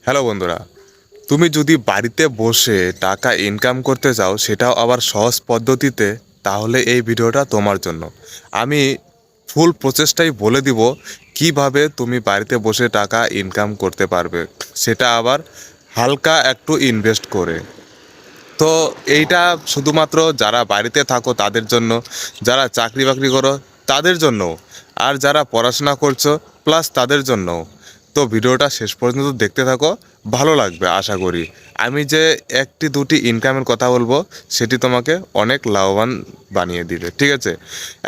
Hello বন্ধুরা, তুমি যদি বাড়িতে বসে টাকা ইনকাম করতে চাও, সেটাও আবার সহজ পদ্ধতিতে, তাহলে এই ভিডিওটা তোমার জন্য। আমি ফুল প্রচেষ্টাই বলে দিব কিভাবে তুমি বাড়িতে বসে টাকা ইনকাম করতে পারবে, সেটা আবার হালকা একটু ইনভেস্ট করে। তো এইটা শুধুমাত্র যারা বাড়িতে থাকো তাদের জন্য, যারা চাকরি বাকরি করো তাদের জন্য, আর যারা পড়াশোনা করছো প্লাস তাদের জন্য। তো ভিডিওটা শেষ পর্যন্ত দেখতে থাকো, ভালো লাগবে আশা করি। আমি যে একটি দুটি ইনকামের কথা বলবো, সেটি তোমাকে অনেক লাভবান বানিয়ে দিবে, ঠিক আছে?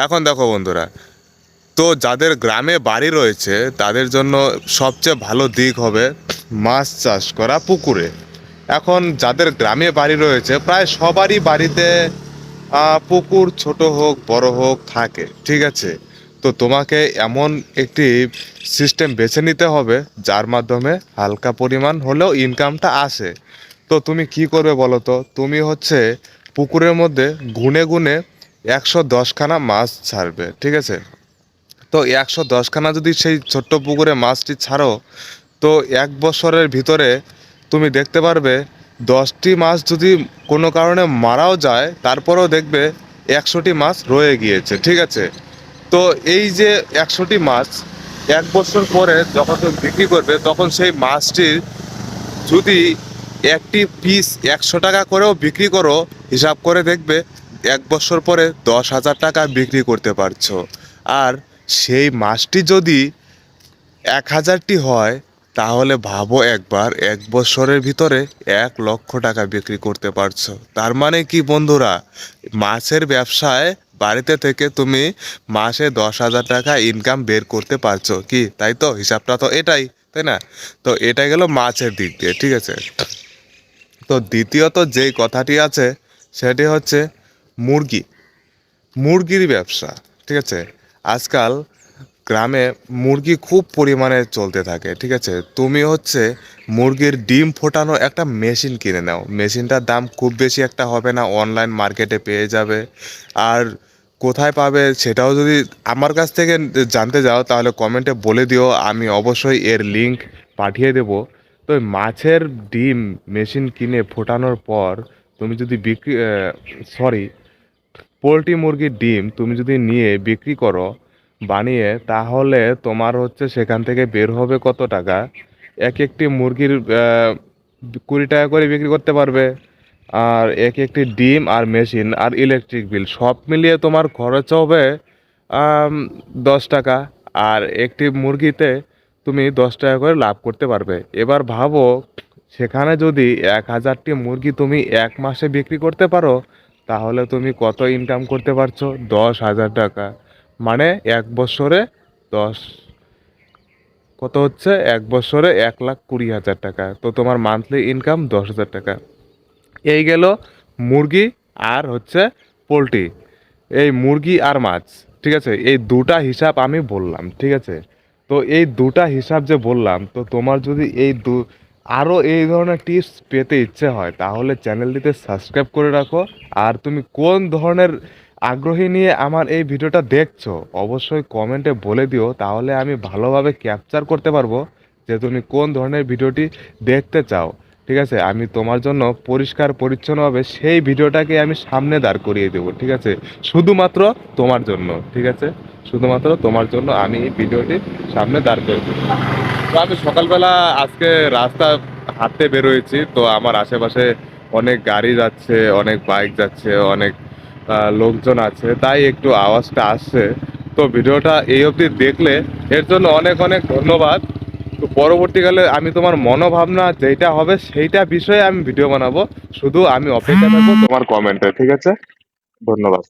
এখন দেখো বন্ধুরা, তো যাদের গ্রামে বাড়ি রয়েছে তাদের জন্য সবচেয়ে ভালো দিক হবে মাছ চাষ করা পুকুরে। এখন যাদের গ্রামে বাড়ি রয়েছে প্রায় সবারই বাড়িতে পুকুর ছোট হোক বড় হোক থাকে, ঠিক আছে? তো তোমাকে এমন একটি সিস্টেম বেছে নিতে হবে যার মাধ্যমে হালকা পরিমাণ হলেও ইনকামটা আসে। তো তুমি কি করবে বলো তো? তুমি হচ্ছে পুকুরের মধ্যে গুনে গুনে 110খানা মাছ ছাড়বে, ঠিক আছে? তো 110খানা যদি সেই ছোট্ট পুকুরে মাছটি ছাড়ো, তো 1 বছরের ভিতরে তুমি দেখতে পারবে 10টি মাছ যদি কোনো কারণে মারাও যায়, তারপরেও দেখবে 100টি মাছ রয়ে গিয়েছে, ঠিক আছে? তো এই যে 100টি মাছ 1 বছর পরে যখন তুমি বিক্রি করবে, তখন সেই মাছটির যদি একটি পিস 100 টাকা করেও বিক্রি করো, হিসাব করে দেখবে 1 বছর পরে 10,000 টাকা বিক্রি করতে পারছো। আর সেই মাছটি যদি 1,000টি হয়, তাহলে ভাবো একবার 1 বছরের ভিতরে 1,00,000 টাকা বিক্রি করতে পারছো। তার মানে কি বন্ধুরা, মাছের ব্যবসায় বাড়িতে থেকে তুমি মাসে 10,000 টাকা ইনকাম বের করতে পারছো কি? তাই তো, হিসাবটা তো এটাই, তাই না? তো এটা গেল মাছের দিক দিয়ে, ঠিক আছে? তো দ্বিতীয়ত যেই কথাটি আছে সেটি হচ্ছে মুরগি, মুরগির ব্যবসা, ঠিক আছে? আজকাল গ্রামে মুরগি খুব পরিমাণে চলতে থাকে, ঠিক আছে? তুমি হচ্ছে মুরগির ডিম ফোটানো একটা মেশিন কিনে নাও। মেশিনটার দাম খুব বেশি একটা হবে না, অনলাইন মার্কেটে পেয়ে যাবে। আর কোথায় পাবে সেটাও যদি আমার কাছ থেকে জানতে যাও, তাহলে কমেন্টে বলে দিও, আমি অবশ্যই এর লিংক পাঠিয়ে দেব। তো ওই মাছের ডিম মেশিন কিনে ফোটানোর পর তুমি যদি সরি পোলট্রি মুরগির ডিম তুমি যদি নিয়ে বিক্রি করো বানিয়ে, তাহলে তোমার হচ্ছে সেখান থেকে বের হবে কত টাকা? এক একটি মুরগির 20 টাকা করে বিক্রি করতে পারবে। আর এক একটি ডিম আর মেশিন আর ইলেকট্রিক বিল সব মিলিয়ে তোমার খরচ হবে 10 টাকা। আর একটি মুরগিতে তুমি 10 টাকা করে লাভ করতে পারবে। এবার ভাবো, সেখানে যদি 1,000টি মুরগি তুমি 1 মাসে বিক্রি করতে পারো, তাহলে তুমি কত ইনকাম করতে পারছো? 10,000 টাকা। মানে 1 বছরে 10, কত হচ্ছে? 1 বছরে 1,20,000 টাকা। তো তোমার মান্থলি ইনকাম 10,000 টাকা। এই গেল মুরগি আর হচ্ছে পোলট্রি, এই মুরগি আর মাছ, ঠিক আছে? এই দুটা হিসাব আমি বললাম, ঠিক আছে? তো এই দুটা হিসাব যে বললাম, তো তোমার যদি আরও এই ধরনের টিপস পেতে ইচ্ছে হয়, তাহলে চ্যানেলটিতে সাবস্ক্রাইব করে রাখো। আর তুমি কোন ধরনের আগ্রহী নিয়ে আমার এই ভিডিওটা দেখছো, অবশ্যই কমেন্টে বলে দিও, তাহলে আমি ভালোভাবে ক্যাপচার করতে পারবো যে তুমি কোন ধরনের ভিডিওটি দেখতে চাও, ঠিক আছে? আমি তোমার জন্য পরিষ্কার পরিচ্ছন্নভাবে সেই ভিডিওটাকে আমি সামনে দাঁড় করিয়ে দেবো, ঠিক আছে? শুধুমাত্র তোমার জন্য, ঠিক আছে? শুধুমাত্র তোমার জন্য আমি এই ভিডিওটি সামনে দাঁড় করে দেবো। তো আমি সকালবেলা আজকে রাস্তা হাঁটতে বেরোয়েছি, তো আমার আশেপাশে অনেক গাড়ি যাচ্ছে, অনেক বাইক যাচ্ছে, অনেক লোকজন আছে, তাই একটু আওয়াজটা আসছে। তো ভিডিওটা এই অবধি দেখলে এর জন্য অনেক অনেক ধন্যবাদ। তো পরবর্তীকালে আমি তোমার মনোভাবনা যেটা হবে সেইটা বিষয়ে আমি ভিডিও বানাবো। শুধু আমি অপেক্ষা থাকবো তোমার কমেন্টে, ঠিক আছে? ধন্যবাদ।